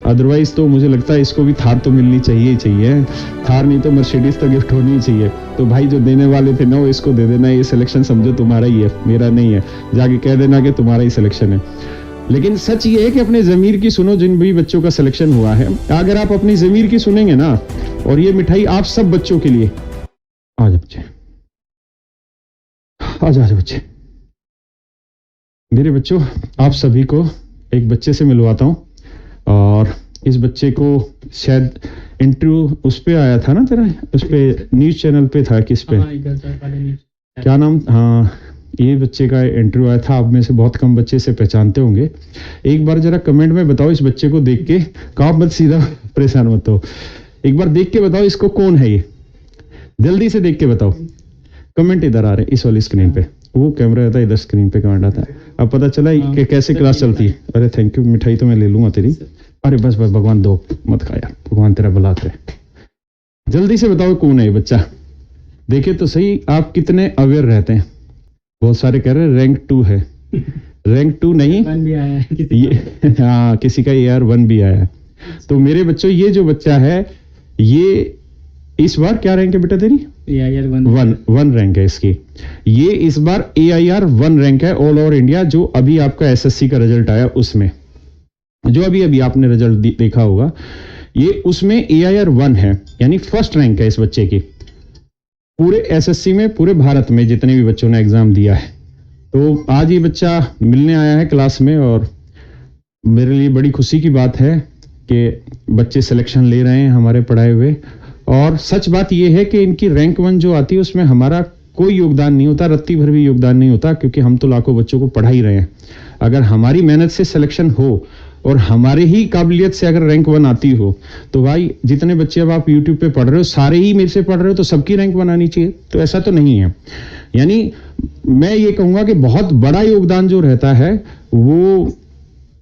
Otherwise तो मुझे लगता है इसको भी थार तो मिलनी चाहिए ही चाहिए। थार नहीं तो मर्सिडीज तो गिफ्ट होनी ही चाहिए। तो भाई जो देने वाले थे ना वो इसको दे देना, ये सिलेक्शन समझो तुम्हारा ही है, मेरा नहीं है। जाके कह देना कि तुम्हारा ही सिलेक्शन है। लेकिन सच ये है कि अपने ज़मीर की सुनो। जिन भी बच्चों का सिलेक्शन हुआ है, अगर आप अपनी ज़मीर की सुनेंगे ना, और ये मिठाई आप सब बच्चों के लिए। आ जाओ बच्चे, आ जाओ बच्चे। मेरे बच्चों, आप सभी को एक बच्चे से मिलवाता हूँ। और इस बच्चे को शायद इंटरव्यू उस पे आया था ना तेरा, उस पे न्यूज़ चैनल पे था, किस पे, क्या नाम? हाँ, ये बच्चे का इंटरव्यू आया था। आप में से बहुत कम बच्चे से पहचानते होंगे। एक बार जरा कमेंट में बताओ इस बच्चे को देख के, कहाँ मत सीधा परेशान मत हो, एक बार देख के बताओ इसको कौन है ये, जल्दी से देख के बताओ। कमेंट इधर आ रहे हैं इस वाली स्क्रीन पे, वो कैमरा रहता है इधर, स्क्रीन पे कमेंट आता है। अब पता चला कि कैसे क्लास चलती है। अरे थैंक यू, मिठाई तो मैं ले लूंगा तेरी। अरे बस बस भगवान दो मत खा यार, भगवान तेरा भला करे। जल्दी से बताओ कौन है ये बच्चा। देखे तो सही आप कितने अवेयर रहते हैं। बहुत सारे कह रहे हैं रैंक 2 है। रैंक 2 नहीं, 1 भी आया है ये हाँ, किसी का AR1 भी आया है। तो मेरे बच्चों, ये जो बच्चा है ये इस बार क्या रैंक है बेटा तेरी? AIR1 रैंक है इसकी। ये इस बार AIR1 रैंक है ऑल ओवर इंडिया। जो अभी आपका SSC का रिजल्ट आया उसमें, जो अभी आपने रिजल्ट देखा होगा, ये उसमें AIR1 है, यानी फर्स्ट रैंक है इस बच्चे की पूरे SSC में, पूरे भारत में जितने भी बच्चों ने एग्जाम दिया है। तो आज ये बच्चा मिलने आया है क्लास में, और मेरे लिए बड़ी खुशी की बात है कि बच्चे सिलेक्शन ले रहे हैं हमारे पढ़ाए हुए। और सच बात यह है कि इनकी रैंक 1 जो आती है उसमें हमारा कोई योगदान नहीं होता, रत्ती भर भी योगदान नहीं होता, क्योंकि हम तो लाखों बच्चों को पढ़ा ही रहे हैं। अगर हमारी मेहनत से सिलेक्शन हो और हमारे ही काबिलियत से अगर रैंक 1 आती हो, तो भाई जितने बच्चे अब आप यूट्यूब पे पढ़ रहे हो सारे ही मेरे से पढ़ रहे हो, तो सबकी रैंक 1 आनी चाहिए। तो ऐसा तो नहीं है। यानी मैं ये कहूँगा कि बहुत बड़ा योगदान जो रहता है वो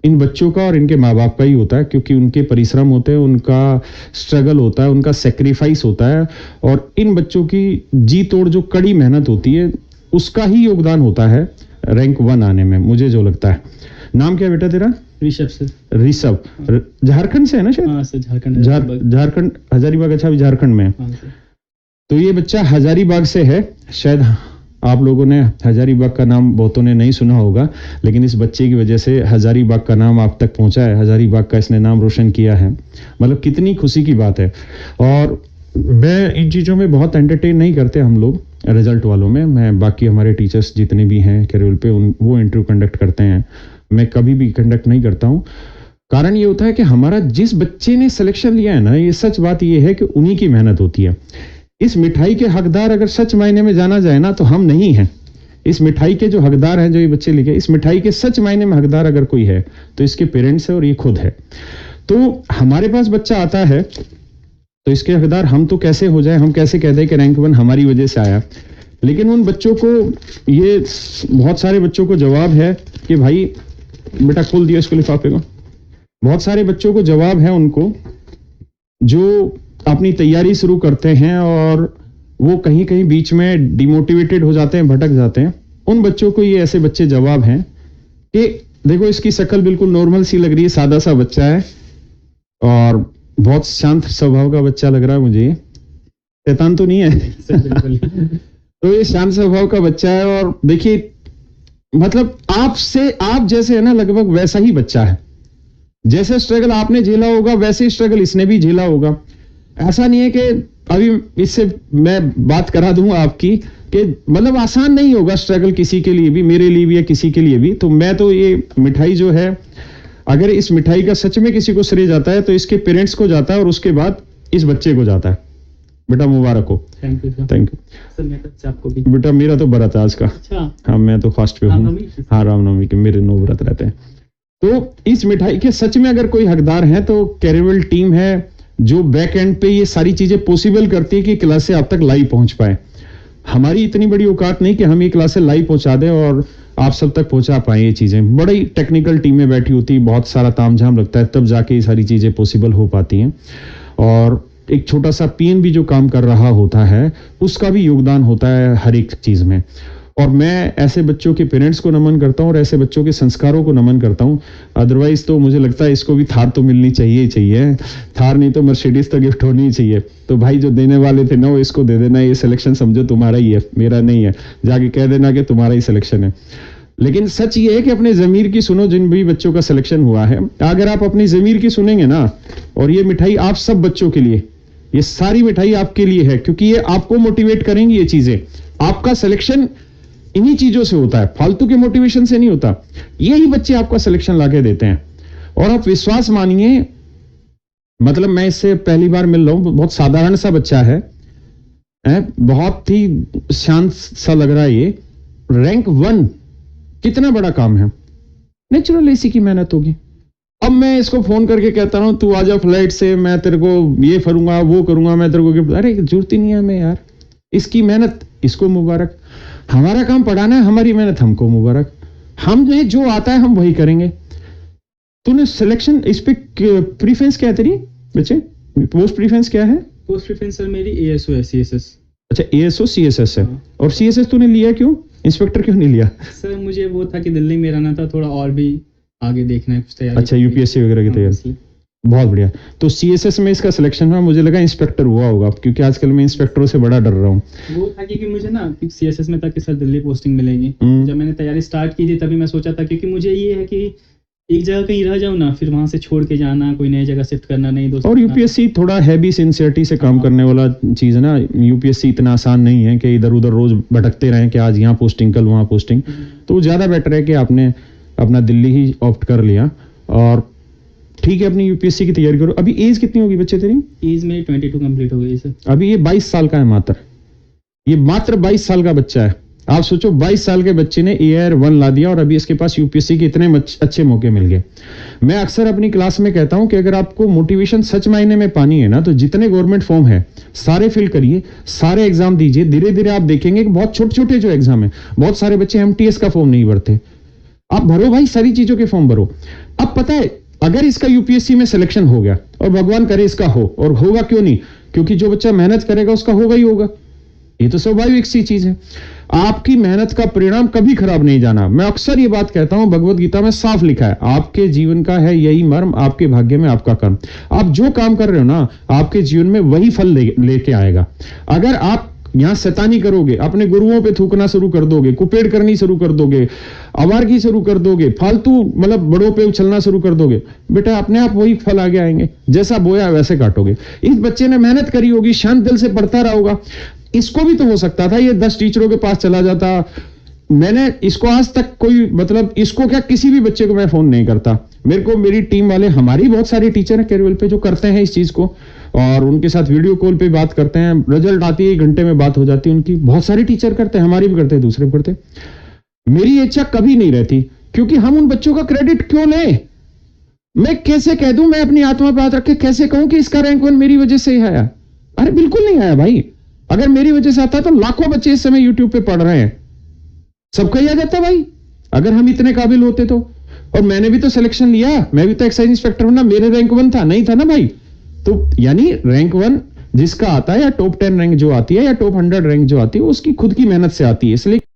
इन बच्चों का और इनके माँ बाप का ही होता है, क्योंकि उनके परिश्रम होते हैं, उनका स्ट्रगल होता है, उनका सेक्रीफाइस होता है, और इन बच्चों की जी तोड़ जो कड़ी मेहनत होती है उसका ही योगदान होता है रैंक 1 आने में, मुझे जो लगता है। नाम क्या बेटा तेरा? ऋषभ से। ऋषभ, झारखंड से है ना शायद? हाँ सर, झारखंड हजारीबाग। अच्छा, अभी झारखंड में है। तो ये बच्चा हजारीबाग से है। शायद आप लोगों ने हजारीबाग का नाम बहुतों ने नहीं सुना होगा, लेकिन इस बच्चे की वजह से हजारीबाग का नाम आप तक पहुंचा है। हजारीबाग का इसने नाम रोशन किया है, मतलब कितनी खुशी की बात है। और मैं इन चीज़ों में बहुत एंटरटेन नहीं करते हम लोग रिजल्ट वालों में। मैं बाकी हमारे टीचर्स जितने भी हैं कैरियर पे वो इंटरव्यू कंडक्ट करते हैं, मैं कभी भी कंडक्ट नहीं करता हूँ। कारण ये होता है कि हमारा जिस बच्चे ने सिलेक्शन लिया है ना, ये सच बात ये है कि उन्हीं की मेहनत होती है। इस मिठाई के हकदार अगर सच मायने में जाना जाए ना, तो हम नहीं हैं। इस मिठाई के जो हकदार हैं, जो ये बच्चे लिखे, इस मिठाई के सच मायने में हकदार अगर कोई है तो इसके पेरेंट्स है और ये खुद है। तो हमारे पास बच्चा आता है तो इसके हकदार हम तो कैसे हो जाए, हम कैसे कह दें कि रैंक 1 हमारी वजह से आया। लेकिन उन बच्चों को, ये बहुत सारे बच्चों को जवाब है कि भाई बेटा खोल दिया इसको लिफाफे को। बहुत सारे बच्चों को जवाब है उनको, जो अपनी तैयारी शुरू करते हैं और वो कहीं कहीं बीच में डिमोटिवेटेड हो जाते हैं, भटक जाते हैं। उन बच्चों को ये ऐसे बच्चे जवाब हैं कि देखो इसकी शक्ल बिल्कुल नॉर्मल सी लग रही है, सादा सा बच्चा है और बहुत शांत स्वभाव का बच्चा लग रहा है मुझे, शैतान तो नहीं है। तो ये शांत स्वभाव का बच्चा है, और देखिए मतलब आप जैसे है ना, लगभग वैसा ही बच्चा है। जैसे स्ट्रगल आपने झेला होगा वैसे ही स्ट्रगल इसने भी झेला होगा। ऐसा नहीं है कि अभी इससे मैं बात करा दूं आपकी कि मतलब आसान नहीं होगा स्ट्रगल किसी के लिए भी, मेरे लिए भी या किसी के लिए भी। तो मैं तो ये मिठाई जो है, अगर इस मिठाई का सच में किसी को श्रेय जाता है तो इसके पेरेंट्स को जाता है और उसके बाद इस बच्चे को जाता है। बेटा मुबारक हो। Thank you sir. मैं तो आपको भी। बेटा मेरा तो व्रत है आज का। अच्छा। हाँ, मैं तो फास्ट पे हूँ। हाँ, रामनवमी के मेरे 9 व्रत रहते हैं। तो इस मिठाई के सच में अगर कोई हकदार है तो कैरियर टीम है, जो बैक एंड पे ये सारी चीजें पॉसिबल करती है कि क्लास से आप तक लाइव पहुंच पाए। हमारी इतनी बड़ी औकात नहीं कि हम ये क्लास से लाइव पहुंचा दें और आप सब तक पहुंचा पाए। ये चीजें बड़ी टेक्निकल टीमें बैठी होती, बहुत सारा तामझाम लगता है, तब जाके ये सारी चीजें पॉसिबल हो पाती हैं। और एक छोटा सा पीएन भी जो काम कर रहा होता है उसका भी योगदान होता है हर एक चीज में। और मैं ऐसे बच्चों के पेरेंट्स को नमन करता हूँ और ऐसे बच्चों के संस्कारों को नमन करता हूँ। अदरवाइज तो मुझे लगता है इसको भी थार तो मिलनी चाहिए ही चाहिए, थार नहीं तो मर्सिडीज तो गिफ्ट होनी ही चाहिए। तो भाई जो देने वाले थे ना वो इसको दे देना, ये सिलेक्शन समझो तुम्हारा ही है, मेरा नहीं है, जाके कह देना कि तुम्हारा ही सिलेक्शन है। लेकिन सच ये है कि अपने जमीर की सुनो, जिन भी बच्चों का सिलेक्शन हुआ है, अगर आप अपनी जमीर की सुनेंगे ना, और ये मिठाई आप सब बच्चों के लिए, ये सारी मिठाई आपके लिए है, क्योंकि ये आपको मोटिवेट करेंगी। ये चीजें, आपका सिलेक्शन इन्हीं चीजों से होता है, फालतू के मोटिवेशन से नहीं होता। यही बच्चे आपका सिलेक्शन लाके देते हैं। और आप विश्वास मानिए, मतलब मैं इससे पहली बार मिल रहा हूं, बहुत साधारण सा बच्चा है, बहुत ही शांत सा लग रहा है। ये रैंक 1 कितना बड़ा काम है, नेचुरल इसी की मेहनत होगी। अब मैं इसको फोन करके कहता हूं तू आजा फ्लाइट से, मैं तेरे को ये करूंगा वो करूंगा, मैं तेरे को गिफ्ट, अरे जरूरत ही नहीं है हमें यार। इसकी मेहनत इसको मुबारक, हमारा काम पढ़ाना है, हमारी मेहनत हमको मुबारक। हमें जो आता है हम वही करेंगे। तूने सिलेक्शन इस पे प्रीफरेंस क्या है तेरी बच्चे, पोस्ट प्रीफरेंस क्या है? पोस्ट प्रेफरेंस सर मेरी ASO है, CSS। अच्छा ASO CSS है। हाँ। और CSS तूने लिया क्यों, इंस्पेक्टर क्यों नहीं लिया? सर मुझे वो था कि दिल्ली में रहना था, थोड़ा और भी आगे देखना है कुछ तैयारी। अच्छा UPSC वगैरह की तैयारी, बहुत बढ़िया। तो CSS में इसका सिलेक्शन हुआ, मुझे लगा इंस्पेक्टर हुआ होगा, क्योंकि आजकल मैं इंस्पेक्टरों से बड़ा डर रहा हूँ। वो था क्योंकि मुझे ना CSS में था कि सर दिल्ली पोस्टिंग मिलेगी। जब मैंने तैयारी स्टार्ट की थी तभी मैं सोचा था, क्योंकि मुझे ये है कि एक जगह कहीं रह जाऊं ना, फिर वहां से छोड़ के जाना, कोई नई जगह शिफ्ट करना नहीं दोस्तों। और UPSC थोड़ा हैवी सिंसियरिटी से काम करने वाला चीज है ना। UPSC इतना आसान नहीं है कि इधर उधर रोज भटकते रहें कि आज यहाँ पोस्टिंग कल वहाँ पोस्टिंग। तो ज्यादा बेटर है कि आपने अपना दिल्ली ही ऑप्ट कर लिया, और ठीक है अपनी UPSC की तैयारी करो। अभी एज कितनी होगी बच्चे तेरी? एज मेरी 22 कंप्लीट हो गई सर। अभी ये 22 साल का है मात्र, ये मात्र 22 साल का बच्चा है। आप सोचो 22 साल के बच्चे ने AIR 1 ला दिया और अभी इसके पास UPSC के इतने अच्छे मौके मिल गए। मैं अक्सर अपनी क्लास में कहता हूं कि अगर आपको मोटिवेशन सच मायने में पानी है ना, तो जितने गवर्नमेंट फॉर्म है सारे फिल करिए, सारे एग्जाम दीजिए। धीरे धीरे आप देखेंगे कि बहुत छोटे छोटे जो एग्जाम है, बहुत सारे बच्चे MTS का फॉर्म नहीं भरते। आप भरो भाई, सारी चीजों के फॉर्म भरो। अब पता है अगर इसका UPSC में सिलेक्शन हो गया, और भगवान करे इसका हो, और होगा क्यों नहीं, क्योंकि जो बच्चा मेहनत करेगा उसका होगा ही होगा, ये तो स्वाभाविक सी चीज है। आपकी मेहनत का परिणाम कभी खराब नहीं जाना। मैं अक्सर ये बात कहता हूं, भगवत गीता में साफ लिखा है, आपके जीवन का है यही मर्म, आपके भाग्य में आपका कर्म। आप जो काम कर रहे हो ना, आपके जीवन में वही फल लेके आएगा। अगर आप यहां शैतानी करोगे, अपने गुरुओं पे थूकना शुरू कर दोगे, कुपेड़ करनी शुरू कर दोगे, आवारगी शुरू कर दोगे, फालतू मतलब बड़ों पे उछलना शुरू कर दोगे, बेटा अपने आप वही फल आगे आएंगे। जैसा बोया वैसे काटोगे। इस बच्चे ने मेहनत करी होगी, शांत दिल से पढ़ता रहा होगा। इसको भी तो हो सकता था ये 10 टीचरों के पास चला जाता। मैंने इसको आज तक कोई मतलब, इसको क्या किसी भी बच्चे को मैं फोन नहीं करता। मेरे को मेरी टीम वाले, हमारी बहुत सारे टीचर हैं कैरियर पे जो करते हैं इस चीज को, और उनके साथ वीडियो कॉल पे बात करते हैं। रिजल्ट आती है 1 घंटे में बात हो जाती है उनकी। बहुत सारे टीचर करते हैं, हमारी भी करते हैं, दूसरे भी करते हैं। मेरी इच्छा कभी नहीं रहती, क्योंकि हम उन बच्चों का क्रेडिट क्यों लें। मैं कैसे कह दूं, मैं अपनी आत्मा पर हाथ रख के कैसे कहूं कि इसका रैंक 1 मेरी वजह से ही आया? अरे बिल्कुल नहीं आया भाई। अगर मेरी वजह से आता तो लाखों बच्चे इस समय YouTube पे पढ़ रहे हैं, सबका ही आ जाता भाई, अगर हम इतने काबिल होते तो। और मैंने भी तो सिलेक्शन लिया, मैं भी तो एक्साइज इंस्पेक्टर हूं ना, मेरे रैंक 1 था नहीं था ना भाई। तो यानी रैंक 1 जिसका आता है, या टॉप 10 रैंक जो आती है, या टॉप 100 रैंक जो आती है, उसकी खुद की मेहनत से आती है। इसलिए